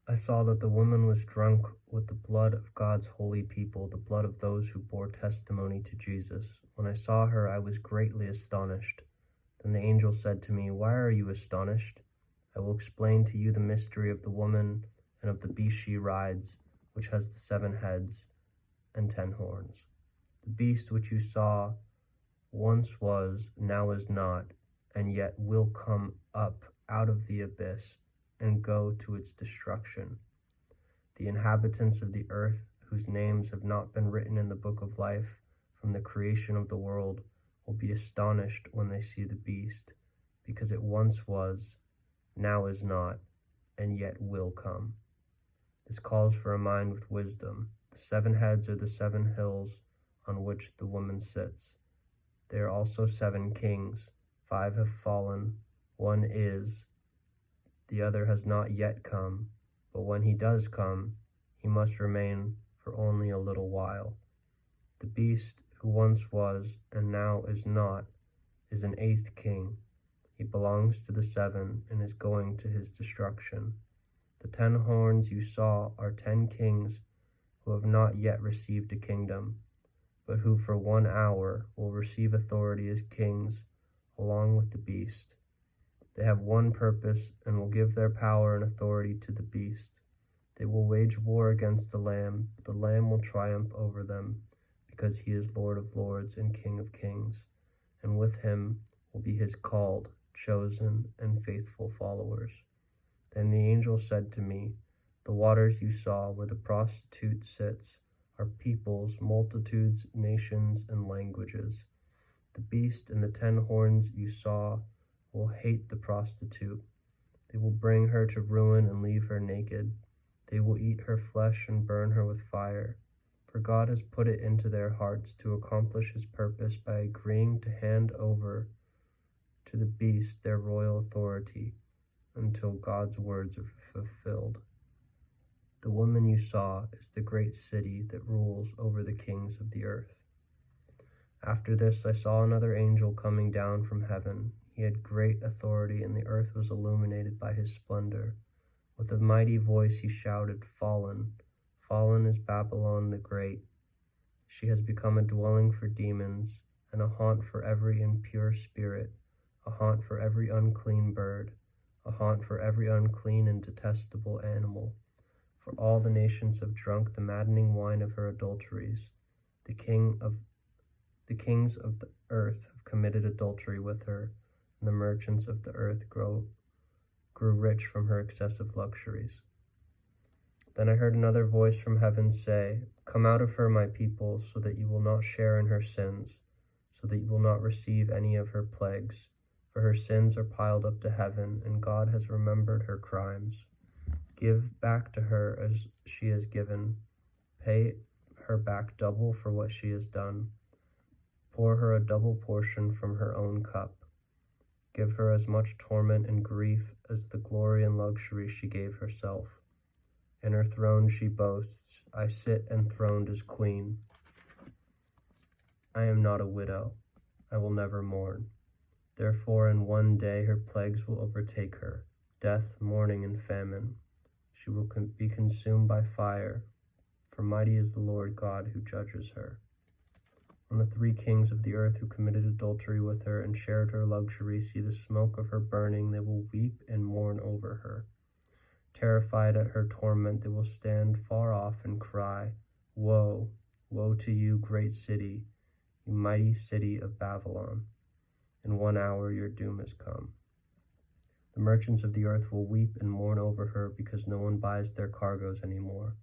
I saw that the woman was drunk with the blood of God's holy people, the blood of those who bore testimony to Jesus. When I saw her, I was greatly astonished. Then the angel said to me, "Why are you astonished? I will explain to you the mystery of the woman and of the beast she rides, which has the 7 heads and 10 horns. The beast which you saw once was, now is not, and yet will come up out of the abyss and go to its destruction. The inhabitants of the earth, whose names have not been written in the book of life from the creation of the world, will be astonished when they see the beast, because it once was, now is not, and yet will come." This calls for a mind with wisdom. The 7 heads are the 7 hills on which the woman sits. There are also 7 kings. 5 have fallen, 1 is, the other has not yet come, but when he does come, he must remain for only a little while. The beast, who once was and now is not, is an 8th king. He belongs to the 7 and is going to his destruction. The 10 horns you saw are 10 kings who have not yet received a kingdom, but who for 1 hour will receive authority as kings along with the beast. They have one purpose and will give their power and authority to the beast. They will wage war against the Lamb, but the Lamb will triumph over them, because he is Lord of lords and King of kings, and with him will be his called, chosen, and faithful followers. Then the angel said to me, "The waters you saw where the prostitute sits are peoples, multitudes, nations, and languages. The beast and the 10 horns you saw will hate the prostitute. They will bring her to ruin and leave her naked. They will eat her flesh and burn her with fire. For God has put it into their hearts to accomplish his purpose by agreeing to hand over to the beast their royal authority until God's words are fulfilled. The woman you saw is the great city that rules over the kings of the earth." After this I saw another angel coming down from heaven. He had great authority, and the earth was illuminated by his splendor. With a mighty voice he shouted, "Fallen, fallen is Babylon the Great. She has become a dwelling for demons, and a haunt for every impure spirit, a haunt for every unclean bird, a haunt for every unclean and detestable animal. For all the nations have drunk the maddening wine of her adulteries. The kings of the earth have committed adultery with her, and the merchants of the earth grew rich from her excessive luxuries." Then I heard another voice from heaven say, "Come out of her, my people, so that you will not share in her sins, so that you will not receive any of her plagues. For her sins are piled up to heaven, and God has remembered her crimes. Give back to her as she has given. Pay her back double for what she has done. Pour her a double portion from her own cup. Give her as much torment and grief as the glory and luxury she gave herself. In her throne she boasts, 'I sit enthroned as queen. I am not a widow. I will never mourn.' Therefore in one day her plagues will overtake her, death, mourning, and famine. She will be consumed by fire, for mighty is the Lord God who judges her. When the 3 kings of the earth who committed adultery with her and shared her luxury see the smoke of her burning, they will weep and mourn over her. Terrified at her torment, they will stand far off and cry, 'Woe, woe to you, great city, you mighty city of Babylon. In 1 hour your doom has come.' The merchants of the earth will weep and mourn over her because no one buys their cargoes anymore,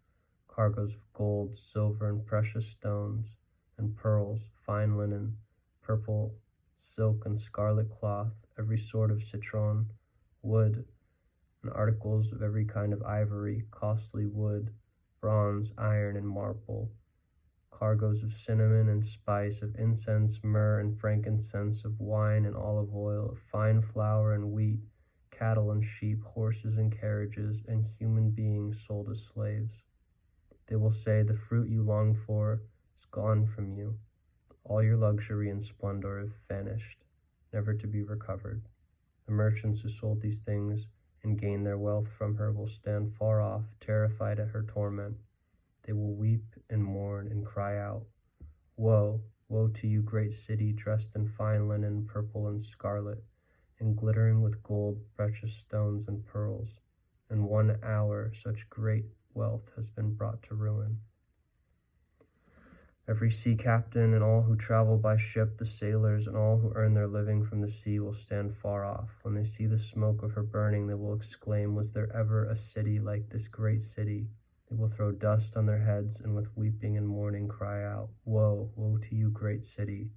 cargoes of gold, silver, and precious stones, and pearls, fine linen, purple, silk, and scarlet cloth, every sort of citron, wood, and articles of every kind of ivory, costly wood, bronze, iron, and marble, cargoes of cinnamon and spice, of incense, myrrh, and frankincense, of wine and olive oil, of fine flour and wheat, cattle and sheep, horses and carriages, and human beings sold as slaves. They will say, 'The fruit you longed for is gone from you. All your luxury and splendor have vanished, never to be recovered.' The merchants who sold these things and gain their wealth from her will stand far off, terrified at her torment. They will weep and mourn and cry out, Woe, woe to you, great city, dressed in fine linen, purple and scarlet, and glittering with gold, precious stones, and pearls. In 1 hour such great wealth has been brought to ruin. Every sea captain and all who travel by ship, the sailors and all who earn their living from the sea will stand far off. When they see the smoke of her burning, they will exclaim, Was there ever a city like this great city? They will throw dust on their heads and with weeping and mourning cry out, Woe, woe to you, great city,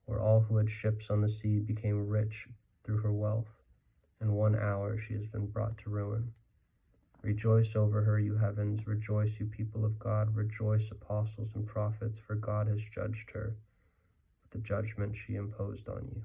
where all who had ships on the sea became rich through her wealth. In 1 hour she has been brought to ruin. Rejoice over her, you heavens, rejoice, you people of God, rejoice, apostles and prophets, for God has judged her with the judgment she imposed on you.